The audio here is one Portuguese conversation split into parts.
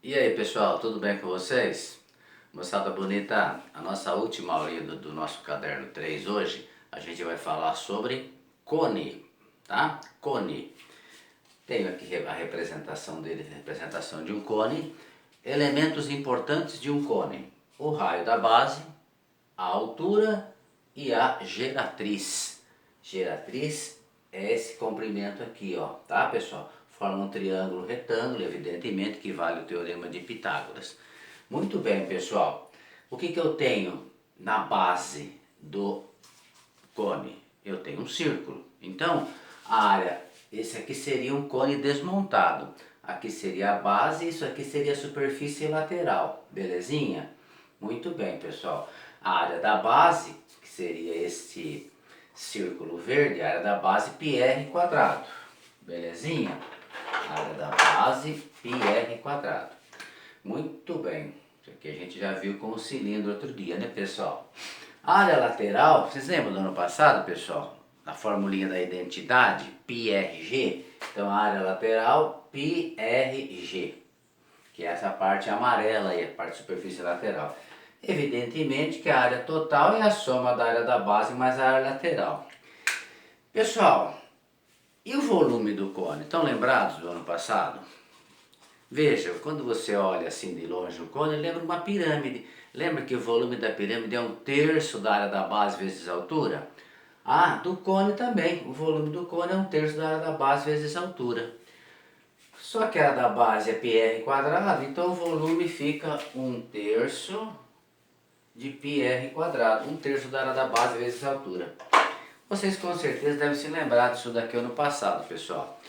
E aí pessoal, tudo bem com vocês? Moçada bonita, a nossa última aulinha do nosso caderno 3 hoje, a gente vai falar sobre cone, tá? Cone. Tenho aqui a representação dele, a representação de um cone, elementos importantes de um cone, o raio da base, a altura e a geratriz. Geratriz é esse comprimento aqui, ó, tá pessoal? Forma um triângulo retângulo, evidentemente que vale o teorema de Pitágoras. Muito bem, pessoal. O que eu tenho na base do cone? Eu tenho um círculo. Então, a área, esse aqui seria um cone desmontado. Aqui seria a base, isso aqui seria a superfície lateral. Belezinha? Muito bem, pessoal. A área da base, que seria este círculo verde, a área da base πr quadrado. Belezinha? A área da base πr quadrado. Muito bem. Isso aqui a gente já viu com o cilindro outro dia, né, pessoal? A área lateral, vocês lembram do ano passado, pessoal? Na formulinha da identidade, πrg. Então, a área lateral, πrg, que é essa parte amarela aí, a parte de superfície lateral. Evidentemente que a área total é a soma da área da base mais a área lateral. Pessoal, e o volume do cone? Estão lembrados do ano passado? Veja, quando você olha assim de longe o cone, lembra uma pirâmide. Lembra que o volume da pirâmide é um terço da área da base vezes a altura? Ah, do cone também. O volume do cone é um terço da área da base vezes a altura. Só que a área da base é πr quadrado, então o volume fica um terço de πr quadrado. Um terço da área da base vezes a altura. Vocês com certeza devem se lembrar disso daqui ano passado, pessoal.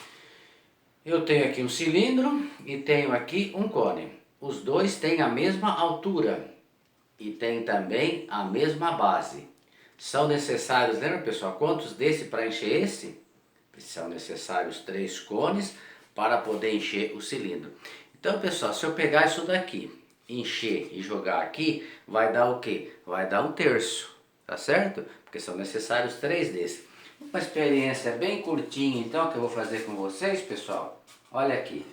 Eu tenho aqui um cilindro e tenho aqui um cone. Os dois têm a mesma altura e têm também a mesma base. São necessários, lembra pessoal, quantos desse para encher esse? São necessários 3 cones para poder encher o cilindro. Então pessoal, se eu pegar isso daqui, encher e jogar aqui, vai dar o quê? Vai dar um terço, tá certo? Porque são necessários 3 desses. Uma experiência bem curtinha então que eu vou fazer com vocês, pessoal. Olha aqui.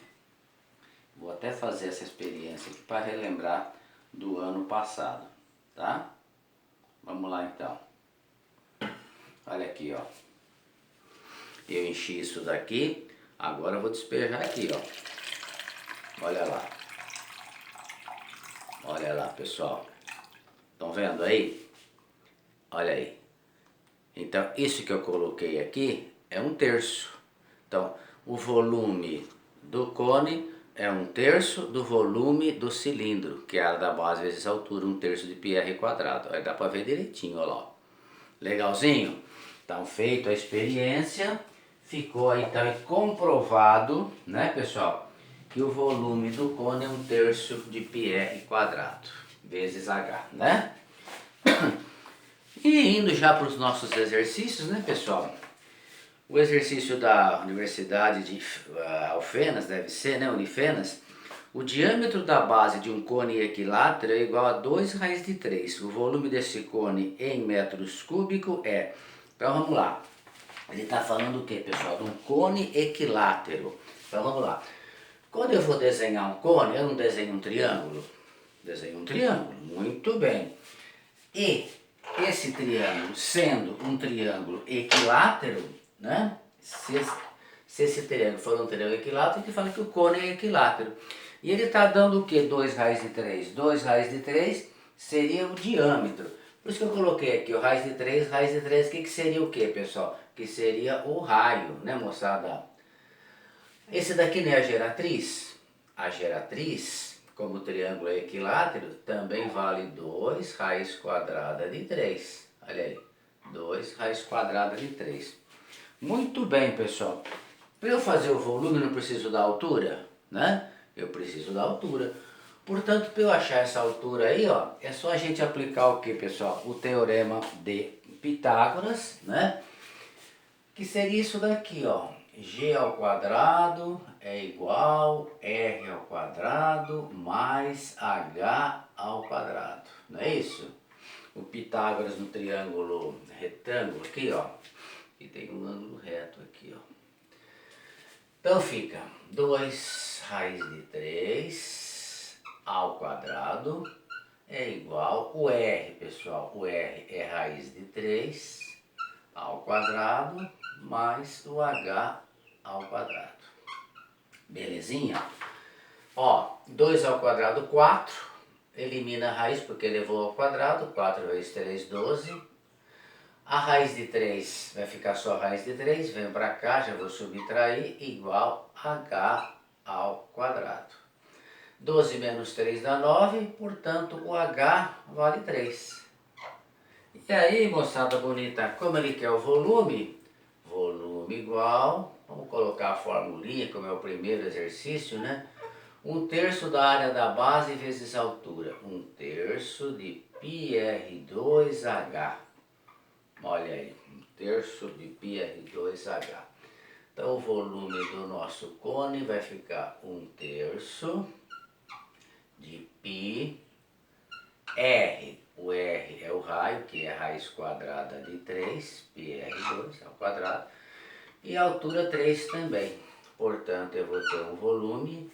Vou até fazer essa experiência aqui para relembrar do ano passado, tá? Vamos lá então. Olha aqui, ó. Eu enchi isso daqui, agora eu vou despejar aqui, ó. Olha lá. Olha lá, pessoal. Estão vendo aí? Olha aí. Então, isso que eu coloquei aqui é um terço. Então, o volume do cone é um terço do volume do cilindro, que é a área da base vezes a altura, um terço de πr quadrado. Aí dá para ver direitinho, olha lá. Legalzinho? Então, feito a experiência, ficou aí então comprovado, né, pessoal, que o volume do cone é um terço de πr quadrado vezes h, né? E indo já para os nossos exercícios, né, pessoal? O exercício da Universidade de Alfenas, deve ser, né, Unifenas. O diâmetro da base de um cone equilátero é igual a 2 raiz de 3. O volume desse cone em metros cúbicos é... Então vamos lá. Ele está falando o que, pessoal? De um cone equilátero. Então vamos lá. Quando eu vou desenhar um cone, eu não desenho um triângulo? Desenho um triângulo, muito bem. E esse triângulo, sendo um triângulo equilátero, né? Se esse triângulo for um triângulo equilátero, ele fala que o cone é equilátero. E ele está dando o que? 2 raiz de 3. 2 raiz de 3 seria o diâmetro. Por isso que eu coloquei aqui o raiz de 3, o que seria o que, pessoal? Que seria o raio, né, moçada? Esse daqui não é a geratriz? A geratriz, como o triângulo é equilátero, também vale 2 raiz quadrada de 3. Olha aí, 2 raiz quadrada de 3. Muito bem, pessoal. Para eu fazer o volume, eu não preciso da altura, né? Eu preciso da altura. Portanto, para eu achar essa altura aí, ó, é só a gente aplicar o que, pessoal? O teorema de Pitágoras, né? Que seria isso daqui, ó. G ao quadrado é igual R ao quadrado mais H ao quadrado. Não é isso? O Pitágoras no triângulo retângulo aqui, ó. E tem um ângulo reto aqui, ó. Então fica 2 raiz de 3 ao quadrado é igual, o R, pessoal, o R é raiz de 3 ao quadrado mais o H ao quadrado. Belezinha? Ó, 2 ao quadrado, 4. Elimina a raiz porque levou ao quadrado. 4 vezes 3, 12. A raiz de 3 vai ficar só a raiz de 3. Vem para cá, já vou subtrair. Igual H ao quadrado. 12 menos 3 dá 9. Portanto, o H vale 3. E aí, moçada bonita, como ele quer o volume? Volume igual, vamos colocar a formulinha, como é o primeiro exercício, né? 1/3 da área da base vezes a altura. 1/3 de πr2h. Olha aí, 1/3 de πr2h. Então o volume do nosso cone vai ficar 1/3 de π. R, o R é o raio, que é a raiz quadrada de 3, πr2 ao quadrado. E a altura 3 também. Portanto, eu vou ter um volume.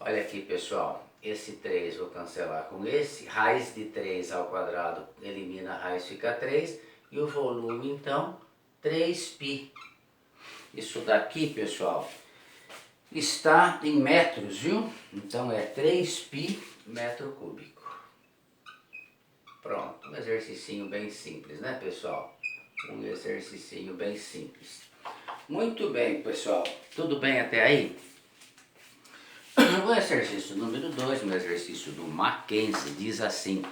Olha aqui, pessoal, esse 3 vou cancelar com esse. Raiz de 3 ao quadrado elimina a raiz, fica 3. E o volume, então, 3π. Isso daqui, pessoal, está em metros, viu? Então é 3π metro cúbico. Pronto, um exercicinho bem simples, né, pessoal? Um exercicinho bem simples. Muito bem, pessoal. Tudo bem até aí? O exercício número 2, no exercício do Mackenzie, diz assim: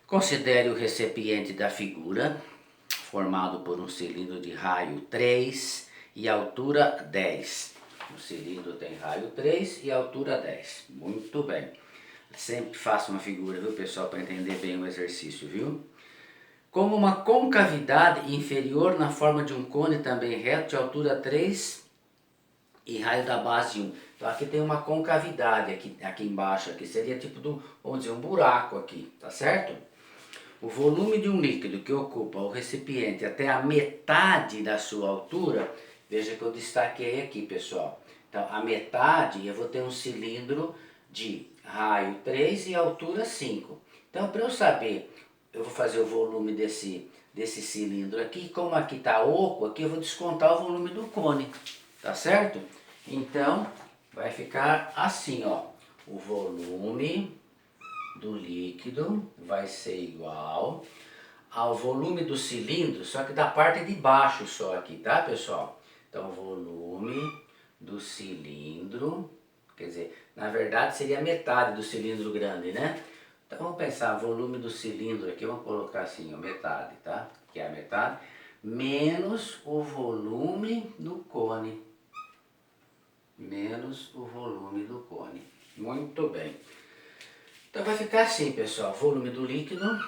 considere o recipiente da figura, formado por um cilindro de raio 3 e altura 10. O cilindro tem raio 3 e altura 10. Muito bem. Sempre faça uma figura, viu, pessoal, para entender bem o exercício, viu? Como uma concavidade inferior na forma de um cone também reto de altura 3 e raio da base 1. Então aqui tem uma concavidade aqui embaixo, aqui seria tipo vamos dizer, um buraco aqui, tá certo? O volume de um líquido que ocupa o recipiente até a metade da sua altura, veja que eu destaquei aqui, pessoal. Então a metade eu vou ter um cilindro de raio 3 e altura 5. Então, para eu saber, eu vou fazer o volume desse cilindro aqui. Como aqui está oco, aqui eu vou descontar o volume do cone, tá certo? Então, vai ficar assim, ó. O volume do líquido vai ser igual ao volume do cilindro, só que da parte de baixo só aqui, tá, pessoal? Então, o volume do cilindro, quer dizer, na verdade seria metade do cilindro grande, né? Então vamos pensar, volume do cilindro aqui, vamos colocar assim, ó, metade, tá? Que é a metade, menos o volume do cone. Menos o volume do cone. Muito bem. Então vai ficar assim, pessoal, volume do líquido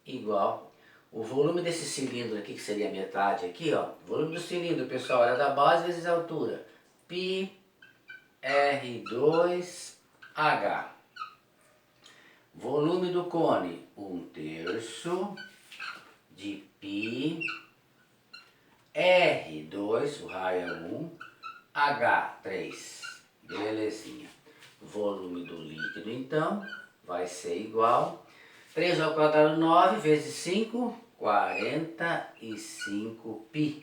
igual o volume desse cilindro aqui, que seria metade aqui, ó. Volume do cilindro, pessoal, área da base vezes a altura. Π R2H. Volume do cone, 1/3 de π R2, o raio é 1, H, 3. Belezinha. Volume do líquido, então, vai ser igual 3 ao quadrado, 9, vezes 5, 45π.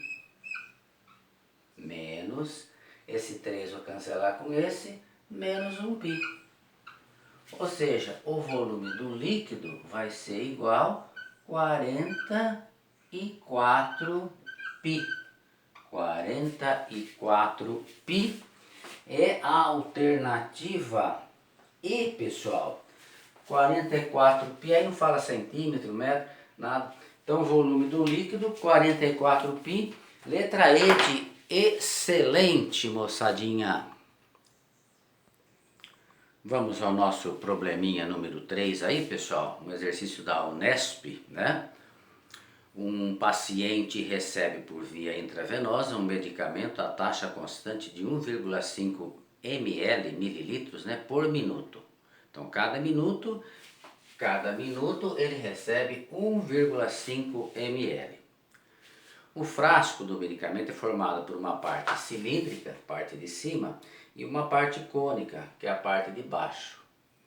Menos, esse 3 vou cancelar com esse, menos 1π. Ou seja, o volume do líquido vai ser igual a 44π. 44π é a alternativa E, pessoal. 44π, aí não fala centímetro, metro, nada. Então, o volume do líquido, 44π. Letra E de excelente, moçadinha. Vamos ao nosso probleminha número 3 aí, pessoal. Um exercício da Unesp, né? Um paciente recebe por via intravenosa um medicamento a taxa constante de 1,5 mililitros, né, por minuto. Então, cada minuto ele recebe 1,5 ml. O frasco do medicamento é formado por uma parte cilíndrica, parte de cima, e uma parte cônica, que é a parte de baixo.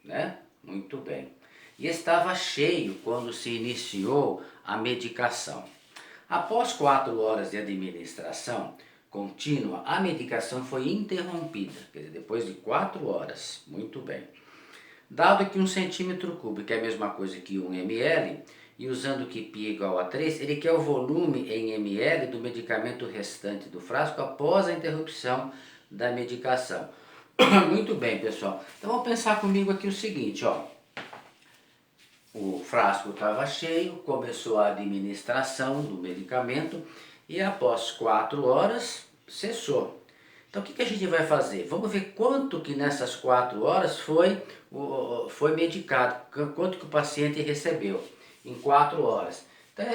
né? Muito bem. E estava cheio quando se iniciou a medicação. Após 4 horas de administração contínua, a medicação foi interrompida, quer dizer, depois de 4 horas. Muito bem. Dado que 1 centímetro cúbico é a mesma coisa que 1 ml, e usando que π é igual a 3, ele quer o volume em ml do medicamento restante do frasco após a interrupção da medicação. Muito bem, pessoal. Então vamos pensar comigo aqui o seguinte, ó. O frasco estava cheio, começou a administração do medicamento e após 4 horas cessou. Então o que a gente vai fazer? Vamos ver quanto que nessas 4 horas foi medicado, quanto que o paciente recebeu em 4 horas. Então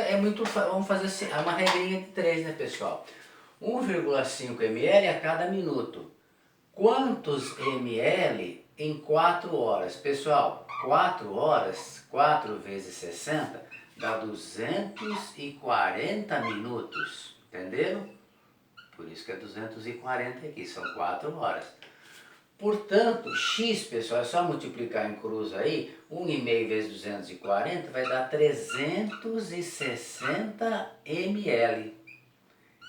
vamos fazer assim, uma regrinha de 3, né, pessoal? 1,5 ml a cada minuto. Quantos ml em 4 horas? Pessoal, 4 horas, 4 vezes 60 dá 240 minutos, entenderam? Por isso que é 240 aqui, são 4 horas. Portanto, x, pessoal, é só multiplicar em cruz aí, 1,5 vezes 240 vai dar 360 ml.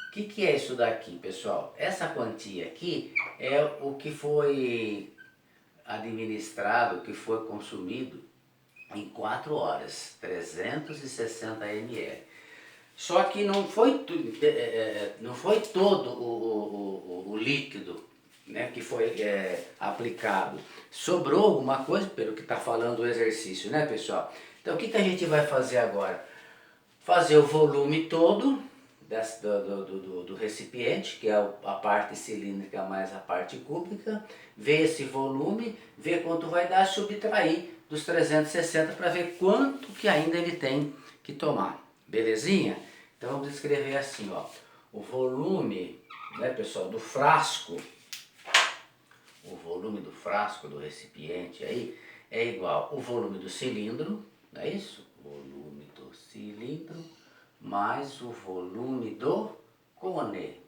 O que é isso daqui, pessoal? Essa quantia aqui é o que foi administrado, o que foi consumido em 4 horas, 360 ml. Só que não foi todo o líquido, né, que foi aplicado. Sobrou alguma coisa, pelo que está falando o exercício, né, pessoal? Então o que a gente vai fazer agora? Fazer o volume todo do recipiente, que é a parte cilíndrica mais a parte cúbica, ver esse volume, ver quanto vai dar, subtrair dos 360 para ver quanto que ainda ele tem que tomar. Belezinha? Então vamos escrever assim, ó. O volume, né, pessoal, do frasco, o volume do frasco, do recipiente aí, é igual ao volume do cilindro, não é isso? Volume do cilindro mais o volume do cone.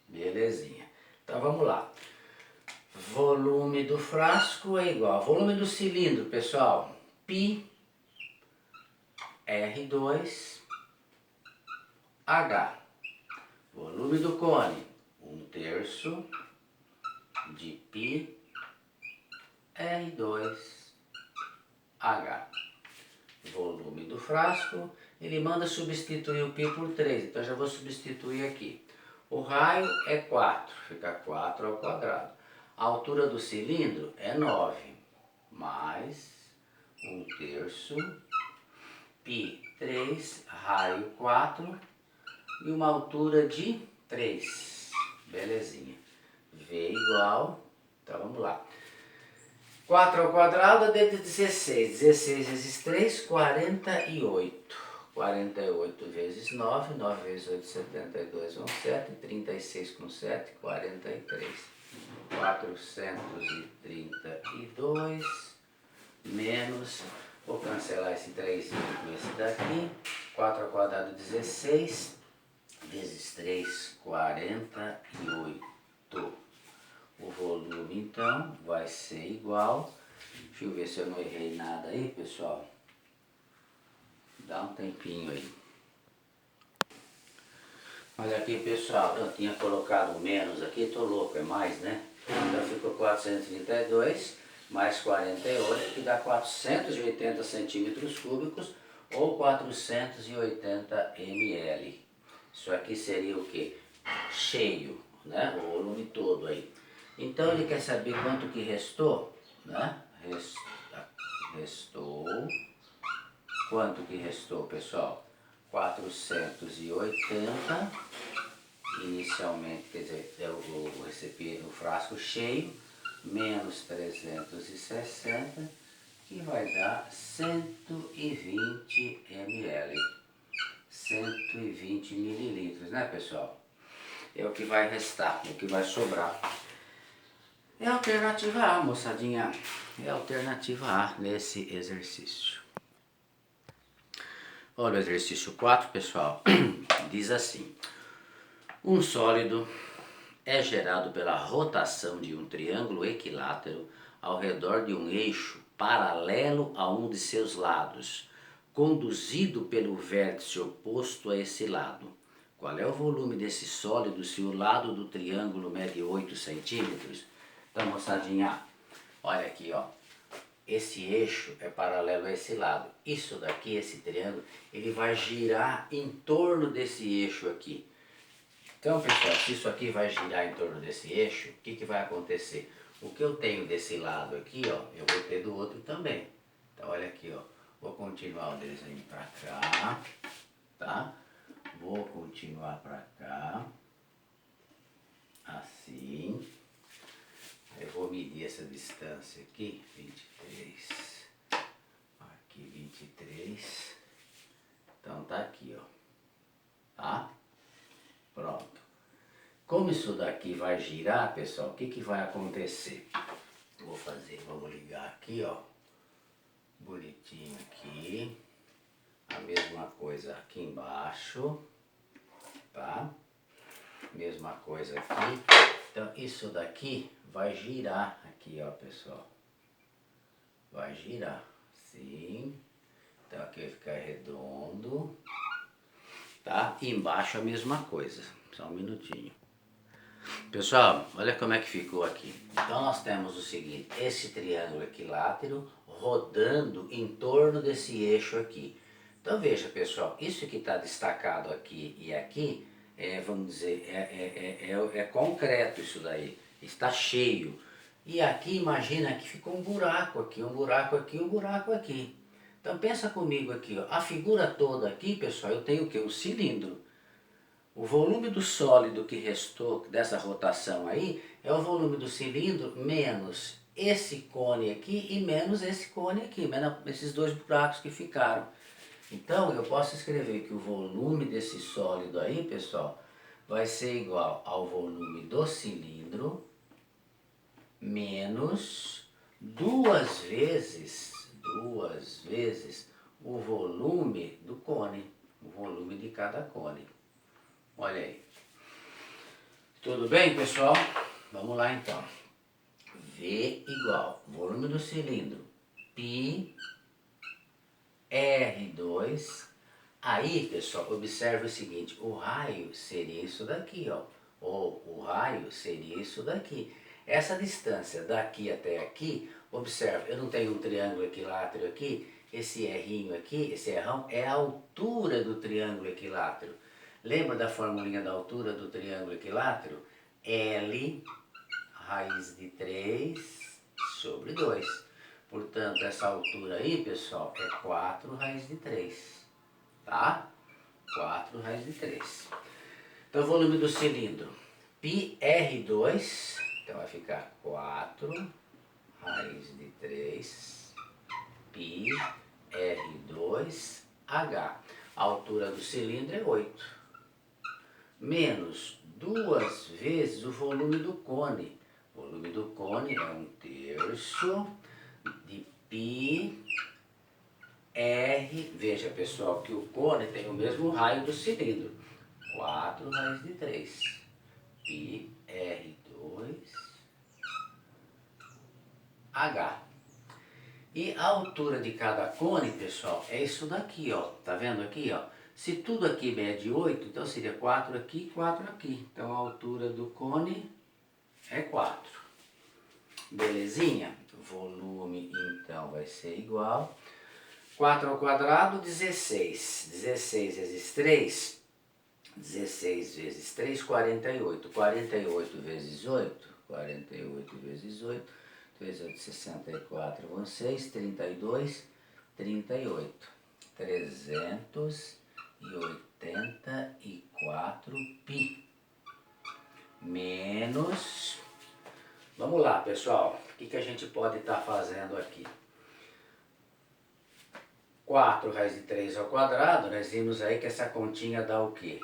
Belezinha. Então vamos lá. Volume do frasco é igual ao volume do cilindro, pessoal. Π R2 H. Volume do cone, 1/3 de π R2 H. Volume do frasco, ele manda substituir o π por 3, então já vou substituir aqui. O raio é 4, fica 4 ao quadrado. A altura do cilindro é 9, mais 1/3 π 3, raio 4 e uma altura de 3. Belezinha. V igual, então vamos lá. 4 ao quadrado é 16. 16 vezes 3, 48. 48 vezes 9, 9 vezes 8, 72, vão 7. 36 com 7, 43. 432 menos, vou cancelar esse 3 com esse daqui. 4 ao quadrado, 16. Vezes 3, 48. O volume então vai ser igual, deixa eu ver se eu não errei nada aí, pessoal. Dá um tempinho aí. Olha aqui, pessoal, eu tinha colocado menos aqui, tô louco, é mais, né? Então ficou 432 mais 48, que dá 480 centímetros cúbicos ou 480 ml. Isso aqui seria o que? Cheio, né? O volume todo aí. Então ele quer saber quanto que restou, né? Restou. Quanto que restou, pessoal? 480. Inicialmente, quer dizer, é o recipiente, o frasco cheio, menos 360, que vai dar 120 ml. 120 mililitros, né, pessoal? É o que vai restar, é o que vai sobrar. É a alternativa A, moçadinha. É a alternativa A nesse exercício. Olha o exercício 4, pessoal. Diz assim: um sólido é gerado pela rotação de um triângulo equilátero ao redor de um eixo paralelo a um de seus lados, conduzido pelo vértice oposto a esse lado. Qual é o volume desse sólido se o lado do triângulo mede 8 centímetros? Então, moçadinha, olha aqui, ó. Esse eixo é paralelo a esse lado. Isso daqui, esse triângulo, ele vai girar em torno desse eixo aqui. Então, pessoal, se isso aqui vai girar em torno desse eixo, o que vai acontecer? O que eu tenho desse lado aqui, ó, eu vou ter do outro também. Então, olha aqui, ó. Vou continuar o desenho para cá, tá? Vou continuar para cá, assim. Eu vou medir essa distância aqui, 23, aqui 23, então tá aqui, ó, tá? Pronto. Como isso daqui vai girar, pessoal, o que vai acontecer? Vou fazer, vamos ligar aqui, ó, bonitinho aqui, a mesma coisa aqui embaixo, tá? Mesma coisa aqui. Então, isso daqui vai girar aqui, ó, pessoal. Vai girar, sim. Então, aqui vai ficar redondo, tá? E embaixo a mesma coisa. Só um minutinho. Pessoal, olha como é que ficou aqui. Então, nós temos o seguinte, esse triângulo equilátero rodando em torno desse eixo aqui. Então, veja, pessoal, isso que está destacado aqui e aqui, vamos dizer, é concreto isso daí, está cheio. E aqui, imagina que ficou um buraco aqui, um buraco aqui, um buraco aqui. Então pensa comigo aqui, ó, a figura toda aqui, pessoal, eu tenho o que? O cilindro. O volume do sólido que restou dessa rotação aí é o volume do cilindro menos esse cone aqui e menos esse cone aqui, menos esses dois buracos que ficaram. Então, eu posso escrever que o volume desse sólido aí, pessoal, vai ser igual ao volume do cilindro menos duas vezes o volume do cone, o volume de cada cone. Olha aí. Tudo bem, pessoal? Vamos lá, então. V igual volume do cilindro, π R2. Aí, pessoal, observe o seguinte, o raio seria isso daqui, ó. Ou o raio seria isso daqui. Essa distância daqui até aqui, observe, eu não tenho um triângulo equilátero aqui, esse R'inho aqui, esse R'ão, é a altura do triângulo equilátero. Lembra da formulinha da altura do triângulo equilátero? L raiz de 3 sobre 2. Portanto, essa altura aí, pessoal, é 4 raiz de 3, tá? 4 raiz de 3. Então, o volume do cilindro, πr2, então vai ficar 4 raiz de 3, πr2h. A altura do cilindro é 8. Menos 2 vezes o volume do cone. O volume do cone é 1/3 de πr. Veja, pessoal, que o cone tem o mesmo raio do cilindro. 4 raiz de 3. πr2h. E a altura de cada cone, pessoal, é isso daqui, ó. Tá vendo aqui, ó? Se tudo aqui mede 8, então seria 4 aqui, 4 aqui. Então a altura do cone é 4. Belezinha? Volume, então, vai ser igual. 4 ao quadrado, 16. 16 vezes 3, 16 vezes 3, 48. 48 vezes 8, 48 vezes 8, 3, 8, 64, vão 6, 32, 38. 384 π. Menos... Vamos lá, pessoal. O que a gente pode estar fazendo aqui? 4 raiz de 3 ao quadrado, nós vimos aí que essa continha dá o quê?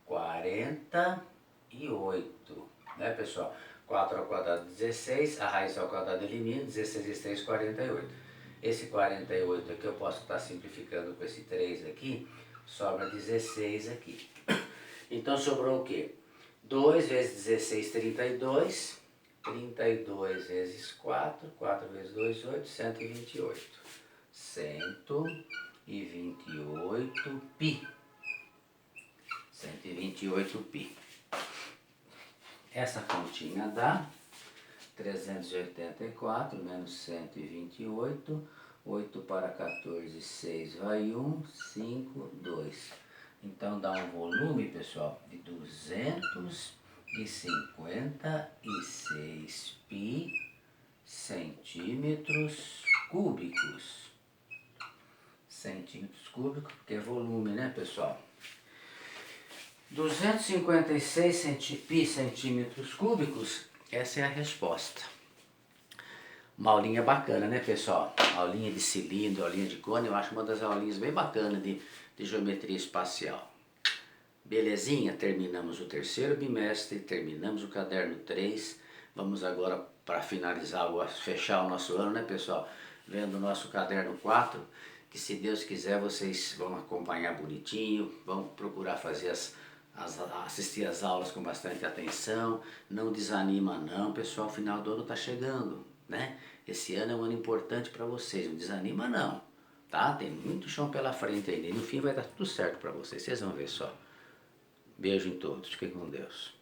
48, né, pessoal? 4 ao quadrado, 16, a raiz ao quadrado elimina, 16 vezes 3, 48. Esse 48 aqui eu posso estar simplificando com esse 3 aqui, sobra 16 aqui. Então sobrou o quê? 2 vezes 16, 32, 32 vezes 4, 4 vezes 2, 8, 128. 128 pi. 128 pi. Essa continha dá 384 menos 128. 8 para 14, 6 vai 1, 5, 2. Então dá um volume, pessoal, de 256 pi centímetros cúbicos. Centímetros cúbicos, porque é volume, né, pessoal? 256 pi centímetros cúbicos, essa é a resposta. Uma aulinha bacana, né, pessoal? Aulinha de cilindro, aulinha de cone, eu acho uma das aulinhas bem bacanas de geometria espacial. Belezinha? Terminamos o terceiro bimestre, terminamos o caderno 3. Vamos agora, para finalizar, fechar o nosso ano, né, pessoal? Vendo o nosso caderno 4, que se Deus quiser vocês vão acompanhar bonitinho, vão procurar fazer assistir as aulas com bastante atenção. Não desanima não, pessoal, o final do ano está chegando, né? Esse ano é um ano importante para vocês, não desanima não, tá? Tem muito chão pela frente ainda e no fim vai dar tudo certo para vocês vão ver só. Beijo em todos, fiquem com Deus.